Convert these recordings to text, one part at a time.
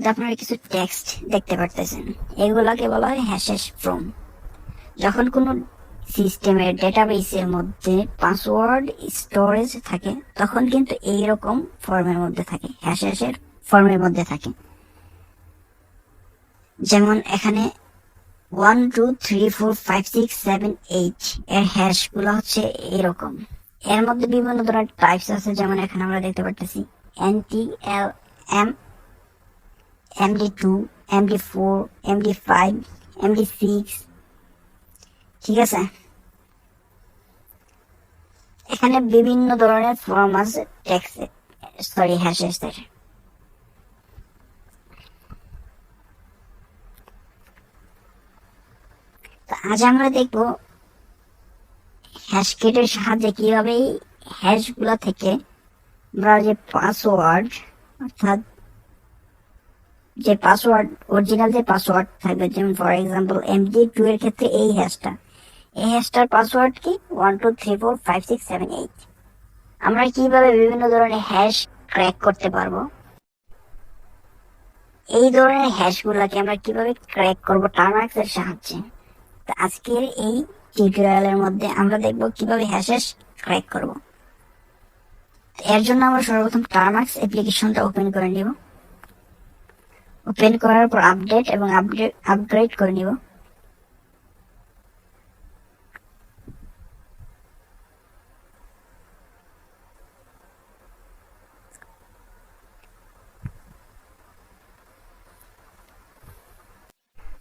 মধ্যে আপনারা কিছু টেক্সট দেখতে পারতেছেন, এগুলাকে বলা হয় হ্যাশেস ফ্রম। যখন কোনো সিস্টেমের ডেটাবেসের মধ্যে পাসওয়ার্ড স্টোরেজ থাকে তখন কিন্তু এইরকম ফর্মের মধ্যে থাকে, হ্যাশেসের ফর্মের মধ্যে থাকে। যেমন এখানে 1 2 3 4 5 6 7 8 এর হ্যাশ গুলো হচ্ছে এরকম। এর মধ্যে বিভিন্ন ধরনের টাইপস আছে, যেমন এখানে আমরা দেখতে পারতেছি NTLM, MD2, MD4, MD5, MD6। ঠিক আছে, এখানে বিভিন্ন ধরনের ফর্ম আছে টেক্সট হ্যাশেসের। আজ আমরা দেখব হ্যাশকেটের সাহায্যে কিভাবে হ্যাশ গুলা থেকে আমরা যে পাসওয়ার্ড, অর্থাৎ যে পাসওয়ার্ড অরিজিনাল যে পাসওয়ার্ড থাকবে, যেমন ফর এক্সাম্পল MD2 এর ক্ষেত্রে এই হ্যাশটার পাসওয়ার্ড কি 1 2 3 4 5 6 7 8। আমরা কিভাবে বিভিন্ন ধরনের হ্যাশ ক্র্যাক করতে পারবো, এই ধরনের হ্যাশ গুলাকে আমরা কিভাবে ক্র্যাক করবো টার্মাক্স এর সাহায্যে। আজকের এই টিউটোরিয়ালের মধ্যে আমরা দেখব কিভাবে হ্যাশেস ক্র্যাক করব। এর জন্য আমরা সর্বপ্রথম টার্মাক্স অ্যাপ্লিকেশনটা ওপেন করে নিব। ওপেন করার পর আপডেট এবং আপগ্রেড করে নিব।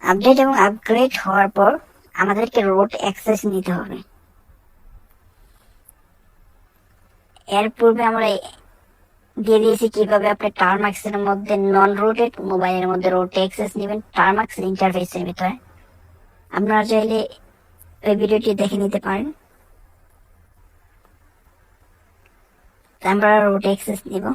আপডেট এবং আপগ্রেড হওয়ার পর আমাদেরকে রুট অ্যাক্সেস নিতে হবে। এর পূর্বে আমরা দিয়ে দিয়েছি কিভাবে আপনি টার্মাক্স এর মধ্যে নন রুটেড মোবাইলের মধ্যে রুট অ্যাক্সেস নেবেন টার্মাক্স ইন্টারফেসের ভিতরে। আপনারা চাইলে ওই ভিডিওটি দেখে নিতে পারেন। আমরা রুট অ্যাক্সেস নিব।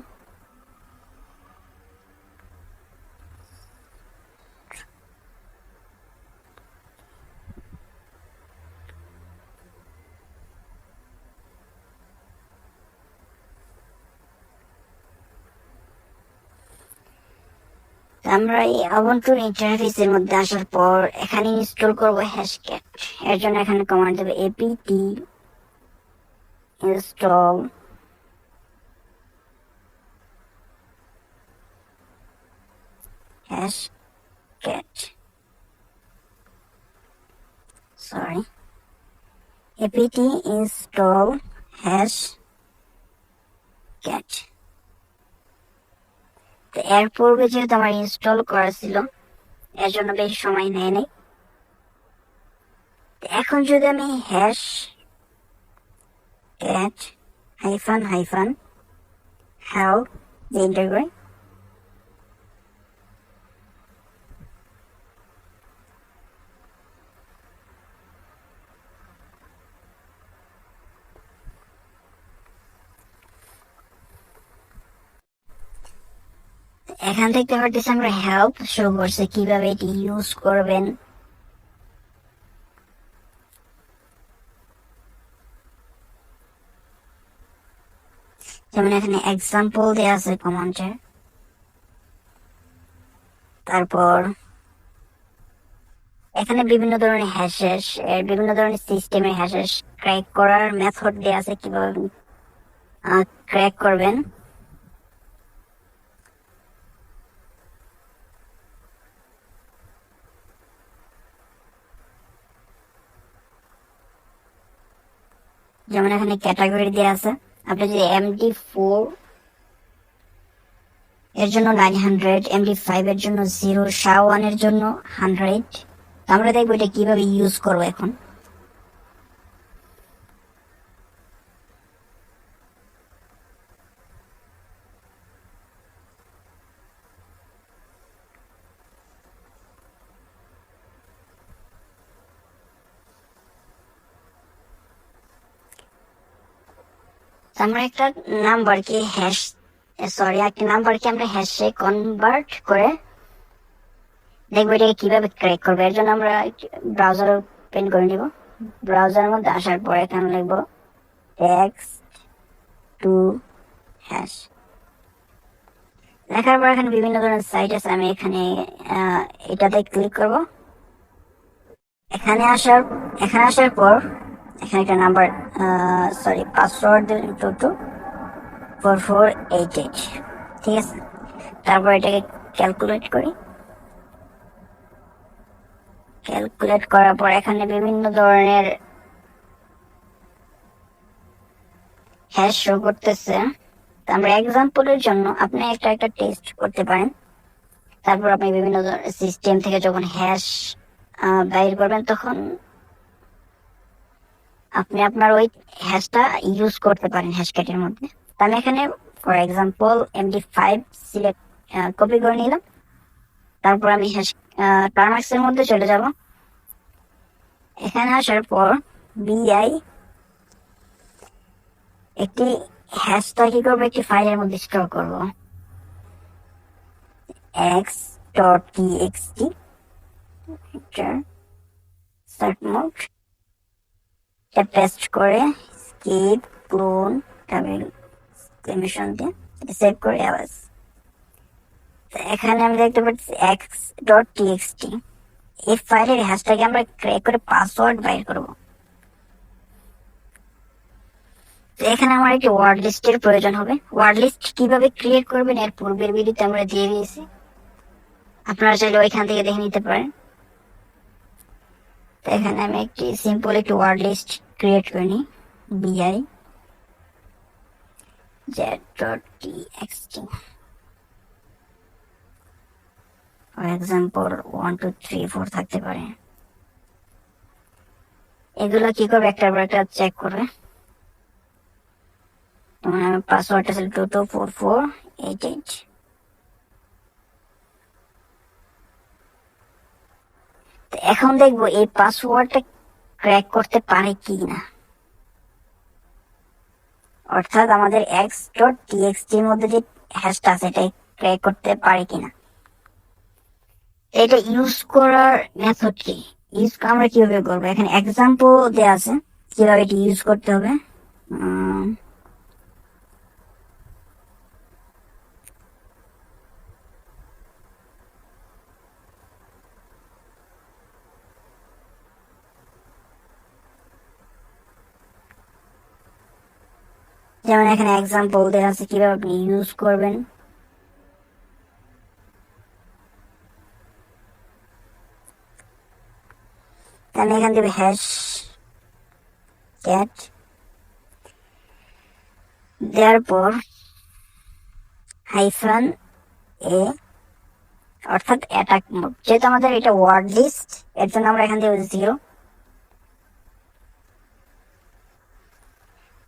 আমরা এই ubuntu ইন্টারফেসের মধ্যে আসার পর এখানে ইনস্টল করব হ্যাশক্যাট। এর জন্য এখানে কমান্ড দেবে apt install hashcat, apt install hashcat। এর পূর্বে যেহেতু আমার ইনস্টল করা ছিল এর জন্য বেশি সময় নেয় নাই। এখন যদি আমি হ্যাশ ক্যাট হাইফান হেল্প দিয়ে এন্টার করি, এখান থেকে পারতেছি আমরা হেল্প শো করছে কিভাবে এটি ইউজ করবেন। যেমন এখানে এক্সাম্পল দেওয়া আছে কমান্ডে। তারপর এখানে বিভিন্ন ধরনের হ্যাশেস, বিভিন্ন ধরনের সিস্টেমের হ্যাশেস ক্র্যাক করার মেথড দেওয়া আছে কিভাবে ক্র্যাক করবেন। যেমন এখানে ক্যাটাগরি দেওয়া আছে, আপনি যদি MD4 এর জন্য 900, MD5 এর জন্য 0, SHA-1 এর জন্য 100। আমরা দেখবো এটা কিভাবে ইউজ করবো। এখন আমরা একটা নাম্বারকে আমরা হ্যাশে কনভার্ট করে দেখবো এটাকে কিভাবে ক্র্যাক করবো। এর জন্য আমরা ব্রাউজার ওপেন করে নিব। ব্রাউজারের মধ্যে আসার পর এখানে লিখবো text to hash। লেখার পর এখানে বিভিন্ন ধরনের সাইট আছে, আমি এখানে এটাতে ক্লিক করব। এখানে আসার পর এখানে একটা নাম্বার, সরি, পাসওয়ার্ড 224488, ঠিক আছে। তারপর এটাকে ক্যালকুলেট করি। ক্যালকুলেট করার পর এখানে বিভিন্ন ধরনের হ্যাশ শো করতেছে। আমরা এক্সাম্পলের জন্য আপনি একটা টেস্ট করতে পারেন। তারপর আপনি বিভিন্ন সিস্টেম থেকে যখন হ্যাশ বাইর করবেন তখন আপনি আপনার ওই হ্যাশটা ইউজ করতে পারেন হ্যাশক্যাটের মধ্যে। তো আমি এখানে for example MD5 select copy করে নিলাম। তারপর আমি হ্যাশ টার্মাক্সের মধ্যে চলে যাব। এখানে আসার পর BI একটি হ্যাশটা কি করবো, একটি ফাইলের মধ্যে স্টোর করব, x.txt start mode পেস্ট করে স্কিপ ক্লোন এক্সক্লেমেশন দিয়ে সেভ করে আবার এখানে আমি দেখতে পাচ্ছি x.txt। এই ফাইলের হ্যাশটাকে আমরা ক্র্যাক করে পাসওয়ার্ড বাইর করব। এখানে আমার একটি ওয়ার্ড লিস্টের প্রয়োজন হবে। ওয়ার্ড লিস্ট কিভাবে ক্রিয়েট করবেন এর পূর্বের ভিডিওতে আমরা দিয়ে দিয়েছি, আপনারা চাইলে ওইখান থেকে দেখে নিতে পারেন। তো এখানে আমি একটি সিম্পল একটি ওয়ার্ড লিস্ট ক্রিয়েট করে নিই, BI z.txt ফর এক্সাম্পল 1 2 3 4 থাকতে পারে। এগুলো কি করবে, একটার পর একটা চেক করবে। তোমার আমার পাসওয়ার্ডটা ছিল 224488। এখন দেখবো এই পাসওয়ার্ডটা ক্র্যাক করতে পারে কি না, অর্থাৎ আমাদের x.txt এর মধ্যে যে হ্যাশটা আছে এটা ক্র্যাক করতে পারে কিনা। এটা ইউজ করার মেথড কি, আমরা কিভাবে করবো, এখানে এক্সাম্পল দেওয়া আছে কিভাবে এটা ইউজ করতে হবে। যেমন এখানে এক্সাম্পল দেওয়া আছে কিভাবে আপনি ইউজ করবেন। আমি এখান থেকে হ্যাশ ক্যাট দেওয়ার পর হাইফান এ, অর্থাৎ অ্যাটাক মোড, যেহেতু আমাদের এটা ওয়ার্ড লিস্ট এর জন্য আমরা এখান থেকে 0।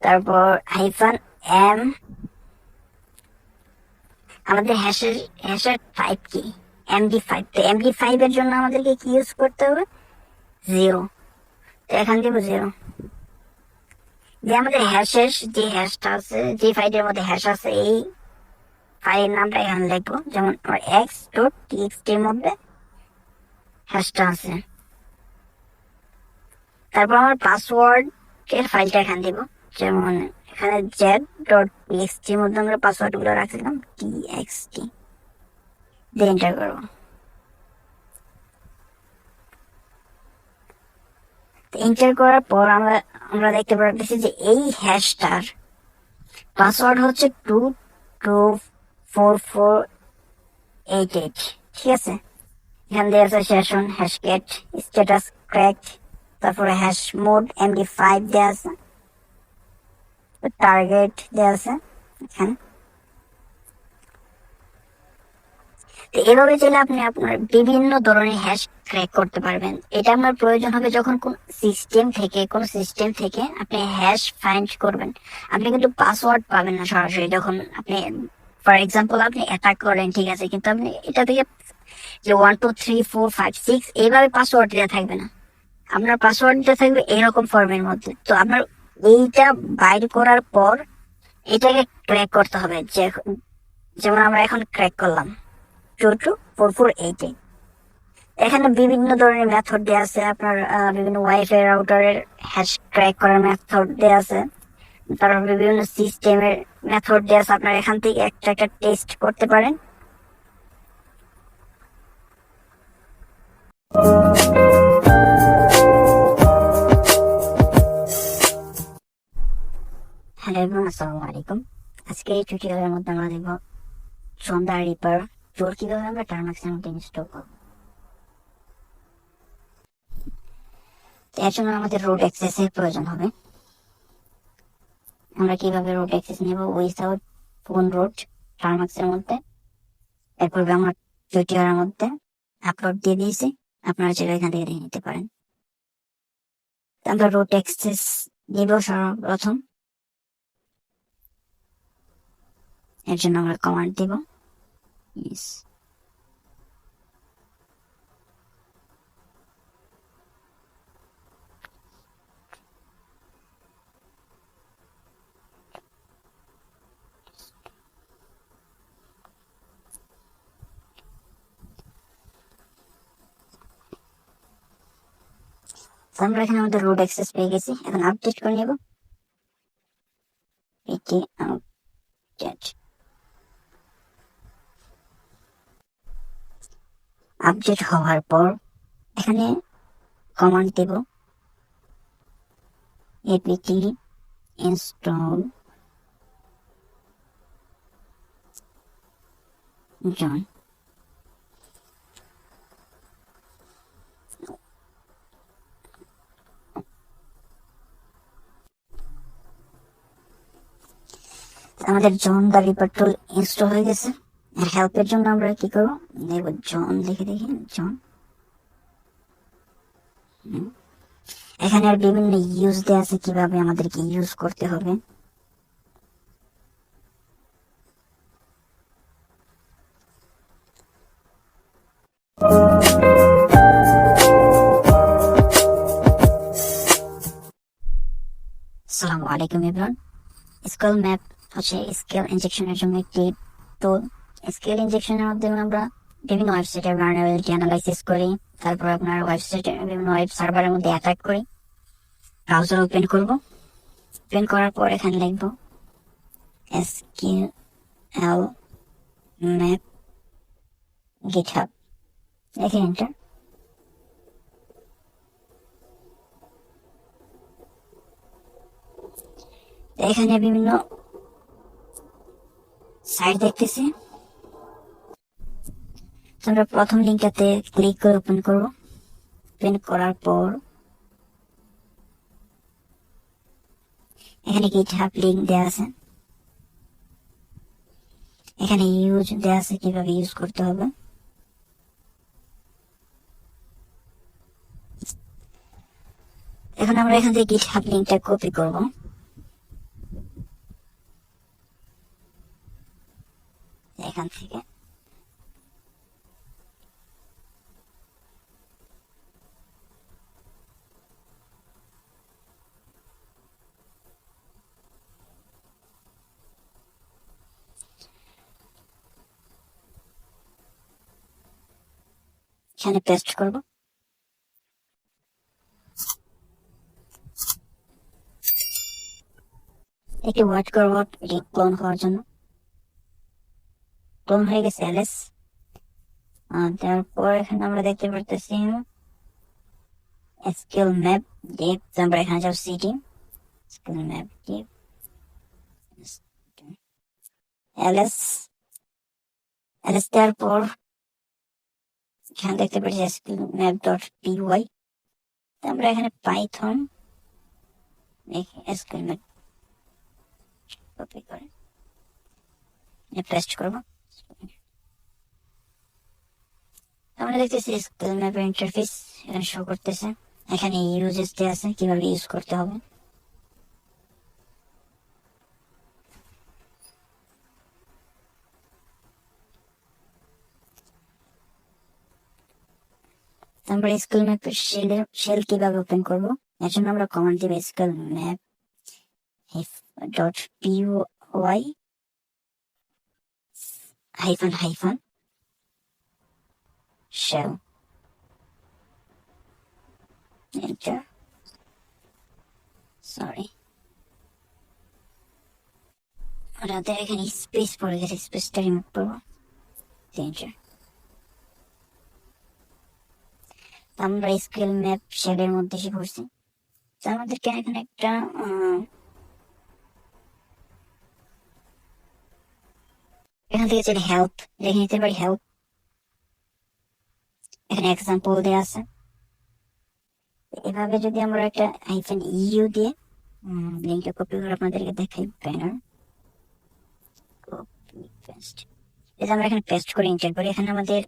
তারপর হাইফান এম, আমাদের হ্যাশের টাইপ কি, MD5। তো MD5 এর জন্য আমাদেরকে কি ইউজ করতে হবে, 0। তো এখান থেকে 0 যে আমাদের হ্যাশের যে হ্যাশটা আছে, যে ফাইলের মধ্যে হ্যাশ আছে, এই ফাইলের নামটা এখানে লিখবো। যেমন আমার x.txt এর মধ্যে হ্যাশটা আছে। তারপর আমার পাসওয়ার্ড এর ফাইলটা এখানে দিব, যেমন এখানে z.txt এর মধ্যে আমরা পাসওয়ার্ড গুলো রাখছিলাম txt দিয়ে এন্টার করবো। এন্টার করার পর আমরা দেখতে পাচ্ছি যে এই হ্যাশটার পাসওয়ার্ড হচ্ছে 224488, ঠিক আছে। এখান দিয়ে আছে সেশন, হ্যাশক্যাট, স্ট্যাটাস ক্র্যাকড, তারপরে হ্যাশ মোড MD5 দেওয়া আছে, টার্গেট দেওয়া আছে এখানে। তো এভাবে চাইলে আপনি আপনার বিভিন্ন ধরনের হ্যাশ ক্র্যাক করতে পারবেন। এটা আপনার প্রয়োজন হবে যখন কোন সিস্টেম থেকে আপনি হ্যাশ ফাইন্ড করবেন। আপনি কিন্তু পাসওয়ার্ড পাবেন না সরাসরি। যখন আপনি ফর এক্সাম্পল আপনি অ্যাটাক করেন, ঠিক আছে, কিন্তু আপনি এটা থেকে যে 1 2 3 4 5 6 এইভাবে পাসওয়ার্ড দেওয়া থাকবে না, আপনার পাসওয়ার্ডটা থাকবে এরকম ফর্মের মধ্যে। তো আপনার এইটা বাইর করার পর এটাকে ক্র্যাক করতে হবে। যেমন আমরা এখন ক্র্যাক করলাম 224488। এখানে বিভিন্ন ধরনের মেথড দেওয়া আছে, আপনার বিভিন্ন ওয়াইফাই রাউটারের হ্যাশ ক্র্যাক করার মেথড দেওয়া আছে, তারপর বিভিন্ন সিস্টেমের মেথড দেওয়া আছে। আপনার এখান থেকে একটা টেস্ট করতে পারেন। হ্যালো এভরিওয়ান, আসসালামু আলাইকুম। আজকে এই টিউটোরিয়ালের মধ্যে আমরা দেখব জন দ্য রিপার টুল কিভাবে আমরা টার্মাক্সের মধ্যে ইনস্টল করব। এর জন্য আমাদের রুট অ্যাক্সেস এর প্রয়োজন হবে। আমরা কিভাবে রুট অ্যাক্সেস নেব উইথআউট ফোন রুট টার্মাক্সের মধ্যে, এরপর আমরা টিউটোরিয়ালের মধ্যে আপলোড দিয়ে দিয়েছি, আপনারা চাইলে এখান থেকে দেখে নিতে পারেন। আমরা রুট অ্যাক্সেস নিব সর্বপ্রথম। এর জন্য আমরা কমান্ড দিব yes। আমরা এখানে আমাদের রুট অ্যাক্সেস পেয়ে গেছি, এখন আপডেট করে নেব। এটি আপডেট হওয়ার পর এখানে কমান্ড দেব apt install জন। আমাদের John the Ripper tool install হয়ে গেছে। এর হেল্পের জন্য আমরা কি করবো দেখব, জন লিখে দেখি জন। এখানে আর বিভিন্ন ইউজ দেওয়া আছে কিভাবে আমাদেরকে ইউজ করতে হবে। আসসালামু আলাইকুম এভরিওয়ান। স্কেল ম্যাপ হচ্ছে স্কেল ইনজেকশনের জন্য একটি টুল। স্কেল ইনজেকশনের মাধ্যমে আমরা বিভিন্ন ওয়েবসাইটের ভালনারেবিলিটি অ্যানালাইসিস করি, তারপর আপনার ওয়েবসাইটের বিভিন্ন ওয়েব সার্ভারের মধ্যে অ্যাটাক করি। ব্রাউজার ওপেন করব, ওপেন করার পর এখানে লিখব SQL ম্যাপ গিটহাব, লিখে এন্টার। এখানে বিভিন্ন সাইট দেখতেছি, আমরা প্রথম লিঙ্কটাতে ক্লিক করে ওপেন করব। ওপেন করার পর এখানে গিটহাব লিঙ্ক দেওয়া আছে, এখানে ইউজ দেওয়া আছে কিভাবে ইউজ করতে হবে। এখন আমরা এখান থেকে গিটহাব লিঙ্কটা কপি করব। এখান থেকে এখানে পেস্ট করব। একটু ওয়েট করব ক্লোন হওয়ার জন্য। ক্লোন হয়ে গেছে এলএস। তারপর এখানে আমরা দেখতে পারতেছি স্কেল ম্যাপ ডিপ, আমরা এখানে যাব city scale map deep LS দেওয়ার পর এখানে দেখতে পাচ্ছি স্কেল ম্যাপ ডট পিওয়াই। আমরা এখানে পাইথন স্কেল ম্যাপ কপি করে পেস্ট করব। আমরা দেখতেছি স্কেল ম্যাপের ইন্টারফেস এখানে শো করতেছে, এখানে ইউজেস দেওয়া আছে কিভাবে ইউজ করতে হবে। আমরা স্কেল ম্যাপের শেল কিভাবে ওপেন করব, এর জন্য আমরা কমান্ড দিব scale map dot PY hyphen shell enter. Sorry, আমাদের এখানে স্পেস পড়ে গেছে, স্পেসটা রিমুভ করবো। এন্টার। আমরা স্কেল ম্যাপ শেডের মধ্যে এসে পড়ছি। তো আমাদেরকে এখানে একটা এখান থেকে যেটা হেল্প লিখে নিতে পারি, হেল্প। এখানে এক্সাম্পল দেওয়া আছে। এভাবে যদি আমরা একটা -ইউ দিয়ে লিঙ্কটা কপি করে আপনাদেরকে দেখাই, ব্যানার কপি পেস্ট। এই যে আমরা এখানে পেস্ট করে এন্টার করি, এখানে আমাদের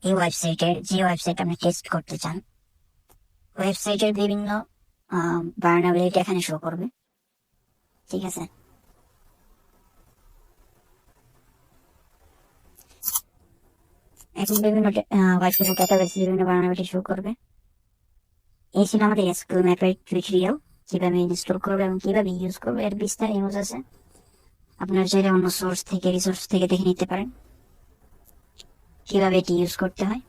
এই ওয়েবসাইটের, যে ওয়েবসাইট আপনি টেস্ট করতে চান, ওয়েবসাইটের বিভিন্ন বার্নাবিলিটি এখানে শো করবে। ঠিক আছে, এখন বিভিন্ন ওয়েবসাইটের ডাটাবেস বিভিন্ন বার্নাবিলিটি শো করবে। এই ছিল আমাদের এসকিউএল ম্যাপের টিউটোরিয়াল, কিভাবে ইনস্টল করবে এবং কিভাবে ইউজ করবে। এর বিস্তার ইউজ আছে, আপনার চাইলে অন্য সোর্স থেকে, রিসোর্স থেকে দেখে নিতে পারেন কিভাবে এটি ইউজ করতে হয়।